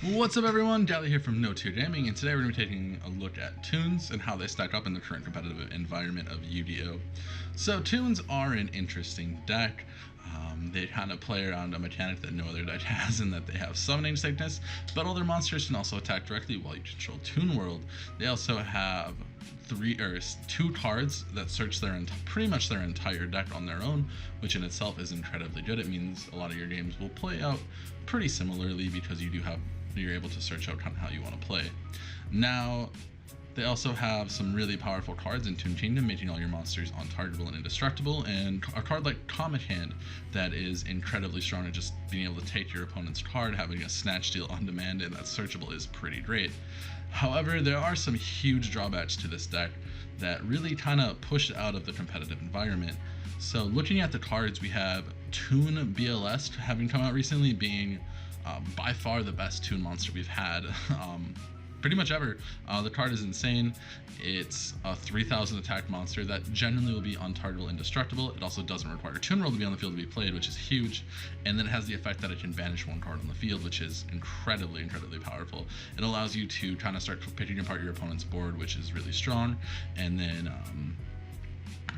What's up, everyone? Dally here from No Tier Gaming, and today we're going to be taking a look at Toons and how they stack up in the current competitive environment of Yu-Gi-Oh! So Toons are an interesting deck. They kind of play around a mechanic that no other deck has, in that they have summoning sickness, but all their monsters can also attack directly while you control Toon World. They also have two cards that search pretty much their entire deck on their own, which in itself is incredibly good. It means a lot of your games will play out pretty similarly because you're able to search out kind of how you want to play. Now, they also have some really powerful cards in Toon Kingdom, making all your monsters untargetable and indestructible, and a card like Comet Hand that is incredibly strong at just being able to take your opponent's card, having a snatch steal on demand, and that's searchable is pretty great. However, there are some huge drawbacks to this deck that really kind of push it out of the competitive environment. So looking at the cards, we have Toon BLS having come out recently, being by far the best Toon monster we've had pretty much ever. The card is insane. It's a 3000 attack monster that generally will be untargetable, indestructible. It also doesn't require Toon World to be on the field to be played, which is huge. And then it has the effect that it can banish one card on the field, which is incredibly powerful. It allows you to kind of start picking apart your opponent's board, which is really strong. And then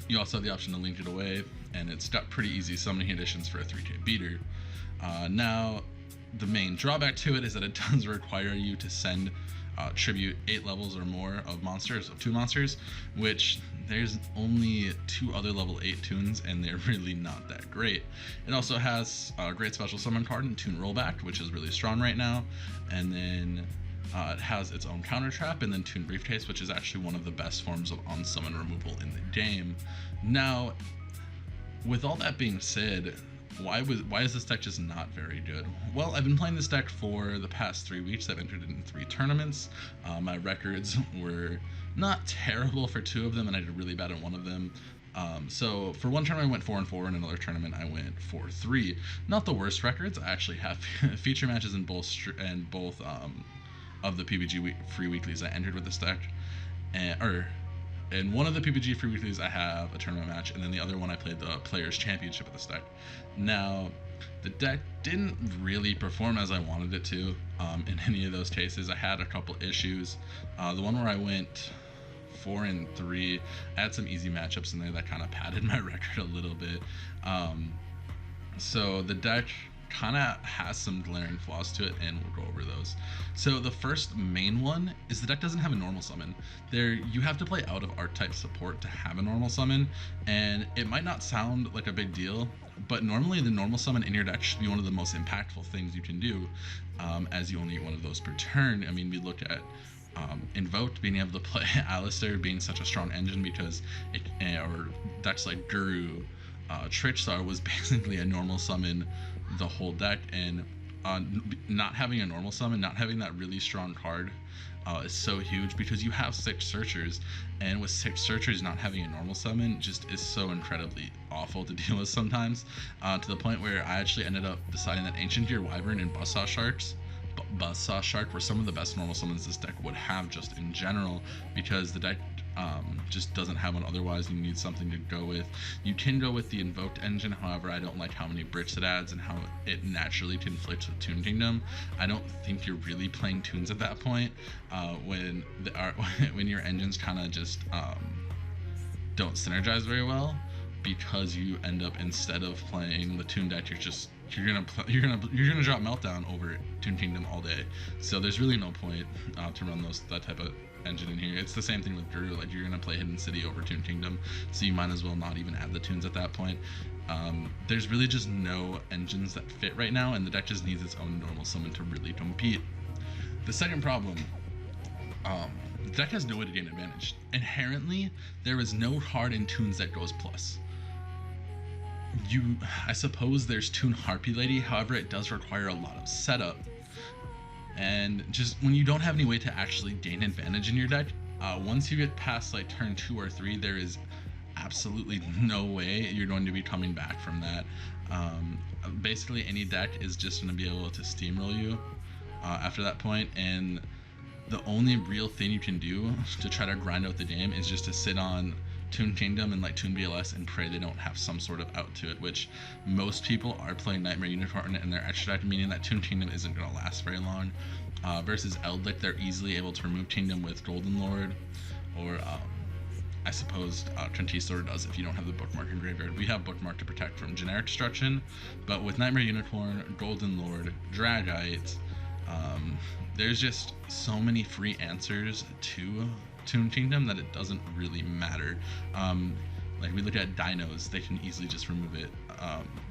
you also have the option to link it away, and it's got pretty easy summoning additions for a 3k beater. Now, the main drawback to it is that it does require you to send tribute 8 levels or more of Toon monsters, which there's only 2 other level 8 Toons, and they're really not that great. It also has a great special summon card in Toon Rollback, which is really strong right now, and then it has its own counter trap, and then Toon Briefcase, which is actually one of the best forms of unsummon removal in the game. Now, with all that being said, why is this deck just not very good? Well, I've been playing this deck for the past 3 weeks. I've entered in 3 tournaments. My records were not terrible for 2 of them, and I did really bad in 1 of them. So for one tournament I went 4-4, and another tournament I went 4-3. Not the worst records. I actually have feature matches in both of the PBG free weeklies I entered with this deck, in one of the PPG free weeklies, I have a tournament match, and then the other one I played the Players' Championship with this deck. Now, the deck didn't really perform as I wanted it to in any of those cases. I had a couple issues. The one where I went 4-3, I had some easy matchups in there that kind of padded my record a little bit. So the deck kind of has some glaring flaws to it, and we'll go over those. So the first main one is the deck doesn't have a normal summon. You have to play out of archetype support to have a normal summon, and it might not sound like a big deal, but normally the normal summon in your deck should be one of the most impactful things you can do, as you only get one of those per turn. I mean, we look at Invoked being able to play Alistair being such a strong engine because or decks like Guru, Trickstar was basically a normal summon the whole deck, and not having a normal summon, not having that really strong card is so huge because you have 6 searchers, and with 6 searchers not having a normal summon just is so incredibly awful to deal with sometimes, to the point where I actually ended up deciding that Ancient Gear Wyvern and Buzzsaw Shark were some of the best normal summons this deck would have just in general, because the deck just doesn't have one otherwise. You need something to go with. You can go with the Invoked engine, however, I don't like how many bricks it adds and how it naturally conflicts with Toon Kingdom. I don't think you're really playing Toons at that point, when your engines kind of just don't synergize very well, because you end up, instead of playing the Toon deck, you're gonna drop Meltdown over Toon Kingdom all day. So there's really no point to run that type of engine in here. It's the same thing with Guru. Like, you're gonna play Hidden City over Toon Kingdom, so you might as well not even add the Toons at that point. There's really just no engines that fit right now, and the deck just needs its own normal summon to really compete. The second problem, the deck has no way to gain advantage. Inherently, there is no card in Toons that goes plus. I suppose there's Toon Harpy Lady, however, it does require a lot of setup. And just when you don't have any way to actually gain advantage in your deck, once you get past like turn 2 or 3, there is absolutely no way you're going to be coming back from that. Basically, any deck is just going to be able to steamroll you after that point, and the only real thing you can do to try to grind out the game is just to sit on Toon Kingdom and like Toon BLS and pray they don't have some sort of out to it, which most people are playing Nightmare Unicorn and they're extra deck, meaning that Toon Kingdom isn't going to last very long. Versus Eldlik, they're easily able to remove Kingdom with Golden Lord, or I suppose Trentisaur does if you don't have the Bookmark in Graveyard. We have Bookmark to protect from generic destruction, but with Nightmare Unicorn, Golden Lord, Dragite, there's just so many free answers to Toon Kingdom that it doesn't really matter. Like we look at Dinos, they can easily just remove it.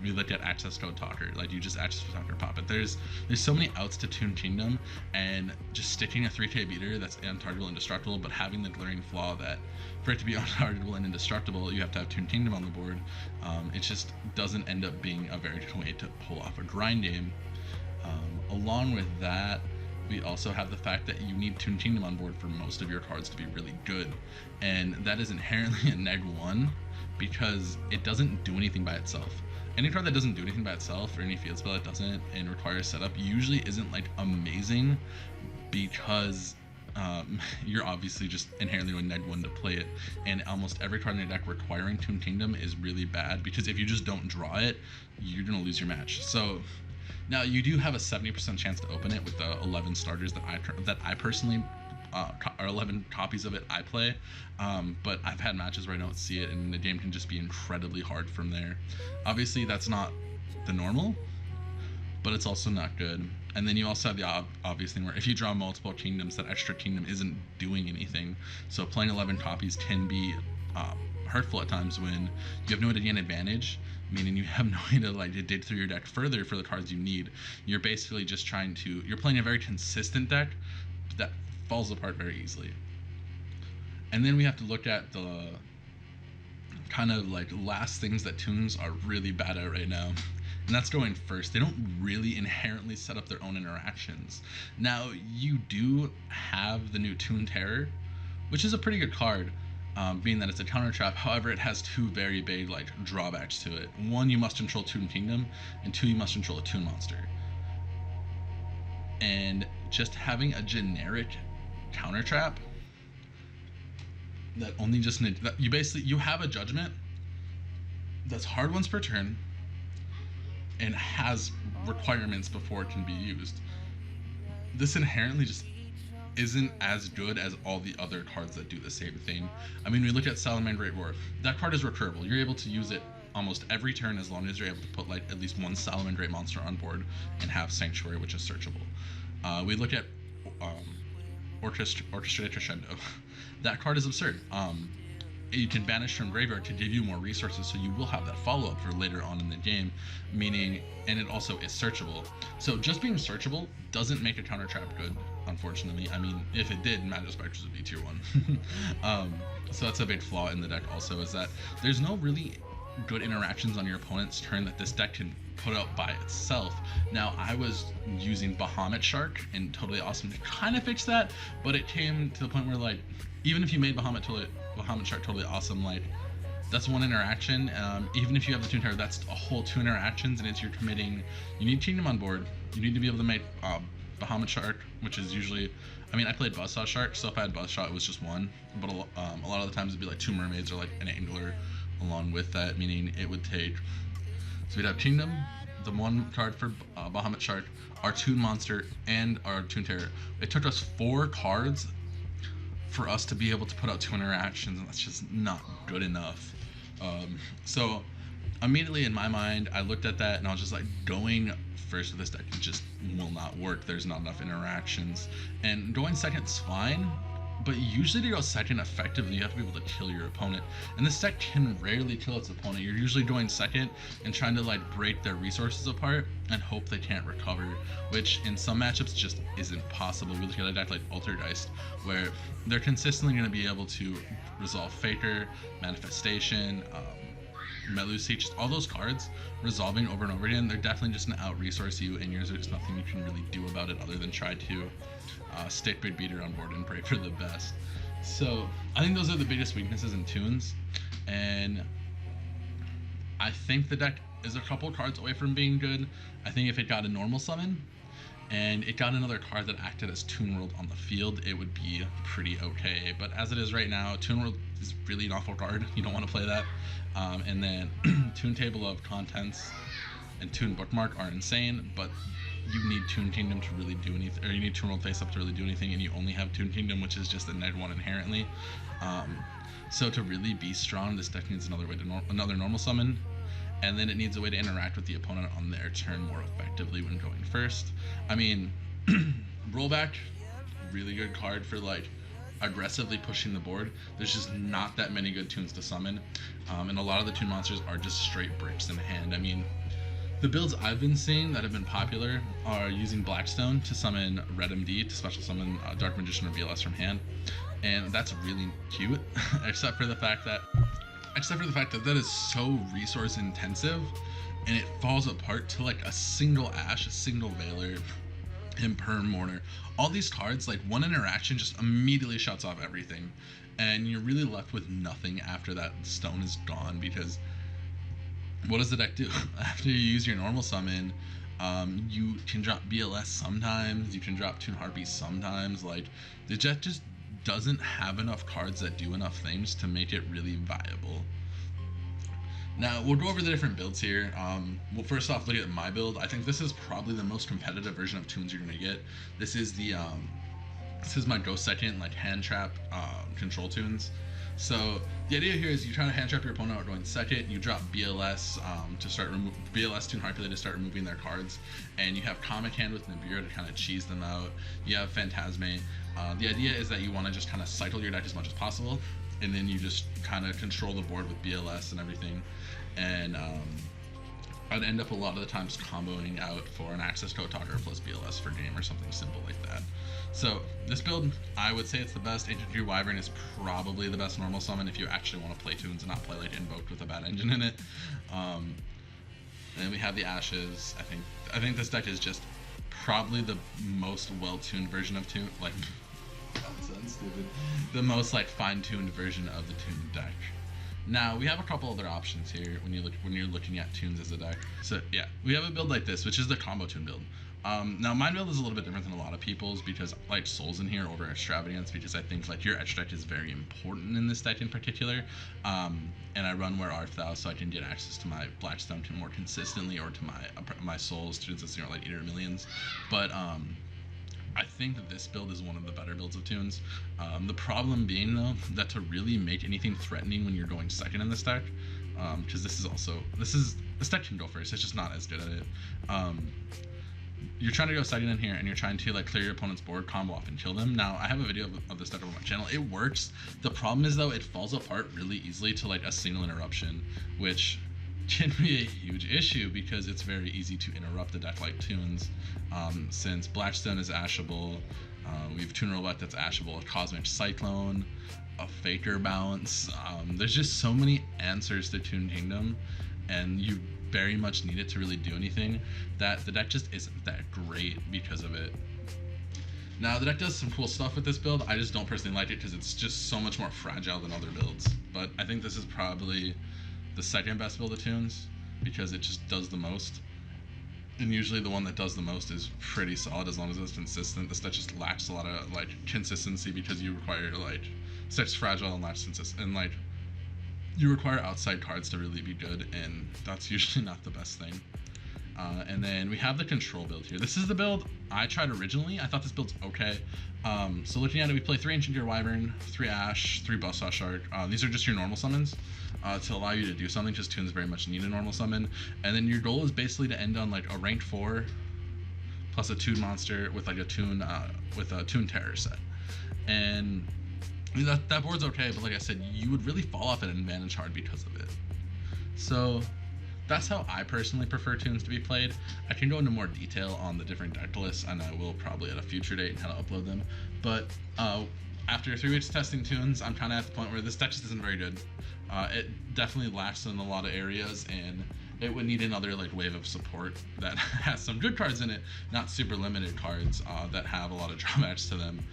We looked at Access Code Talker, like you just Access Code Talker pop it. There's so many outs to Toon Kingdom, and just sticking a 3K beater that's untargetable, indestructible, but having the glaring flaw that for it to be untargetable and indestructible, you have to have Toon Kingdom on the board. It just doesn't end up being a very good way to pull off a grind game. Along with that, we also have the fact that you need Toon Kingdom on board for most of your cards to be really good, and that is inherently a neg1 because it doesn't do anything by itself. Any card that doesn't do anything by itself, or any field spell that doesn't and requires setup, usually isn't like amazing because you're obviously just inherently going neg1 to play it, and almost every card in your deck requiring Toon Kingdom is really bad because if you just don't draw it, you're gonna lose your match. So now you do have a 70% chance to open it with the 11 starters that I personally, or 11 copies of it I play, but I've had matches where I don't see it and the game can just be incredibly hard from there. Obviously that's not the normal, but it's also not good. And then you also have the obvious thing where if you draw multiple kingdoms, that extra kingdom isn't doing anything. So playing 11 copies can be hurtful at times when you have no way to gain advantage, meaning you have no way to like dig through your deck further for the cards you need. You're basically just you're playing a very consistent deck that falls apart very easily. And then we have to look at the kind of like last things that Toons are really bad at right now, and that's going first. They don't really inherently set up their own interactions. Now you do have the new Toon Terror, which is a pretty good card, being that it's a counter trap. However, it has two very big like drawbacks to it. One, you must control Toon Kingdom, and two, you must control a Toon monster. And just having a generic counter trap that only just that you have a judgment that's hard once per turn and has requirements before it can be used. This inherently just isn't as good as all the other cards that do the same thing. I mean, we look at Salamandre Great War. That card is recurable. You're able to use it almost every turn as long as you're able to put like at least one Salamandre monster on board and have Sanctuary, which is searchable. We look at Orchestrated Crescendo. That card is absurd. You can banish from graveyard to give you more resources, so you will have that follow-up for later on in the game, meaning, and it also is searchable. So just being searchable doesn't make a counter trap good, unfortunately. I mean, if it did, Magic Spectres would be tier 1. So that's a big flaw in the deck also, is that there's no really good interactions on your opponent's turn that this deck can put out by itself. Now, I was using Bahamut Shark and Totally Awesome to kind of fix that, but it came to the point where, like, even if you made Bahamut Shark Totally Awesome, like, that's one interaction. Even if you have the Toon Terror, that's a whole 2 interactions, and it's you're committing. You need Kingdom on board. You need to be able to make Bahamut Shark, which is usually, I mean, I played Buzzsaw Shark, so if I had Buzzsaw, it was just one. But a lot of the times it'd be like 2 mermaids or like an angler along with that, meaning it would take. So we'd have Kingdom, the one card for Bahamut Shark, our Toon Monster, and our Toon Terror. It took us 4 cards for us to be able to put out 2 interactions, and that's just not good enough. So immediately in my mind, I looked at that and I was just like, going first with this deck just will not work. There's not enough interactions, and going second's fine, but usually to go second effectively, you have to be able to kill your opponent, and this deck can rarely kill its opponent. You're usually going second and trying to like break their resources apart and hope they can't recover, which in some matchups just isn't possible. We look at a deck like Altergeist, where they're consistently going to be able to resolve Faker, Manifestation, Melusi, just all those cards resolving over and over again. They're definitely just going to out-resource you, and there's nothing you can really do about it other than try to stick Big Beater on board and pray for the best. So I think those are the biggest weaknesses in Toons, and I think the deck is a couple cards away from being good. I think if it got a normal summon and it got another card that acted as Toon World on the field, it would be pretty okay. But as it is right now, Toon World is really an awful card. You don't want to play that. And then Toon Table of Contents and Toon Bookmark are insane, but you need Toon Kingdom to really do anything, or you need Toon World Face Up to really do anything, and you only have Toon Kingdom, which is just a -1 inherently. So to really be strong, this deck needs another way to another normal summon, and then it needs a way to interact with the opponent on their turn more effectively when going first. I mean, Rollback, really good card for like aggressively pushing the board. There's just not that many good Toons to summon, and a lot of the Toon monsters are just straight bricks in hand. I mean, the builds I've been seeing that have been popular are using Blackstone to summon Red MD, to special summon Dark Magician or VLS from hand, and that's really cute, except for the fact that that is so resource intensive, and it falls apart to like a single Ash, a single Veiler, Imperm Mourner. All these cards, like one interaction just immediately shuts off everything, and you're really left with nothing after that stone is gone, because what does the deck do? After you use your normal summon, you can drop BLS sometimes, you can drop Toon Harpy sometimes. Like, the deck just doesn't have enough cards that do enough things to make it really viable. Now, we'll go over the different builds here. Well, first off, look at my build. I think this is probably the most competitive version of Toons you're gonna get. This is the this is my Go Second, like, hand trap control Toons. So the idea here is you try to hand trap your opponent out going second. You drop BLS to start BLS Toon Harpy to start removing their cards, and you have Comic Hand with Nibiru to kind of cheese them out. You have Phantasme. The idea is that you want to just kind of cycle your deck as much as possible, and then you just kind of control the board with BLS and everything. And I'd end up a lot of the times comboing out for an Access Code Talker plus BLS for game or something simple like that. So this build, I would say it's the best. Ancient Tree Wyvern is probably the best normal summon if you actually want to play Toons and not play like Invoked with a bad engine in it. Then we have the Ashes. I think this deck is just probably the most well-tuned version of Toon, like, that sounds stupid. The most like fine-tuned version of the Toon deck. Now we have a couple other options here when you're looking at Toons as a deck. So yeah, we have a build like this, which is the combo Toon build. Now my build is a little bit different than a lot of people's, because I like Souls in here over Extravagance, because I think like your edge deck is very important in this deck in particular. And I run Where Art Thou, so I can get access to my Blackstone more consistently, or to my Souls to consistently, or like Eater of Millions. But I think that this build is one of the better builds of Toons. The problem being, though, that to really make anything threatening when you're going second in this deck, because this deck can go first, it's just not as good at it. You're trying to go second in here, and you're trying to like clear your opponent's board, combo off, and kill them. Now, I have a video of this deck on my channel. It works. The problem is, though, it falls apart really easily to like a single interruption, which can be a huge issue because it's very easy to interrupt a deck like Toons, since Blackstone is ashable. We have Toon Roulette that's ashable, a Cosmic Cyclone, a Faker Bounce. There's just so many answers to Toon Kingdom, and you very much need it to really do anything, that the deck just isn't that great because of it. Now, the deck does some cool stuff with this build. I just don't personally like it because it's just so much more fragile than other builds. But I think this is probably the second best build of Toons, because it just does the most. And usually the one that does the most is pretty solid as long as it's consistent. This deck just lacks a lot of like consistency, because you require like, this deck's fragile and lacks consistency, and like you require outside cards to really be good, and that's usually not the best thing. And then we have the control build here. This is the build I tried originally. I thought this build's okay. So looking at it, we play 3 Ancient Gear Wyvern, 3 Ash, 3 Buzzsaw Shark. These are just your normal summons to allow you to do something, because Toons very much need a normal summon. And then your goal is basically to end on like a rank 4 plus a Toon monster with like a Toon Toon Terror set. And that board's okay, but like I said, you would really fall off at an advantage hard because of it. So that's how I personally prefer Toons to be played. I can go into more detail on the different deck lists, and I will probably at a future date kind of upload them. But after 3 weeks testing Toons, I'm kind of at the point where this deck just isn't very good. It definitely lacks in a lot of areas, and it would need another like wave of support that has some good cards in it, not super limited cards that have a lot of drawbacks to them,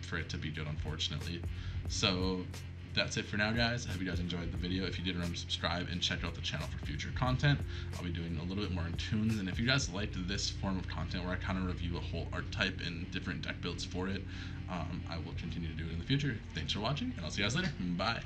for it to be good, unfortunately. So That's it for now, guys. I hope you guys enjoyed the video. If you did, remember to subscribe and check out the channel for future content. I'll be doing a little bit more in Toons, and if you guys liked this form of content where I kind of review a whole archetype and different deck builds for it, I will continue to do it in the future. Thanks for watching, and I'll see you guys later. Bye.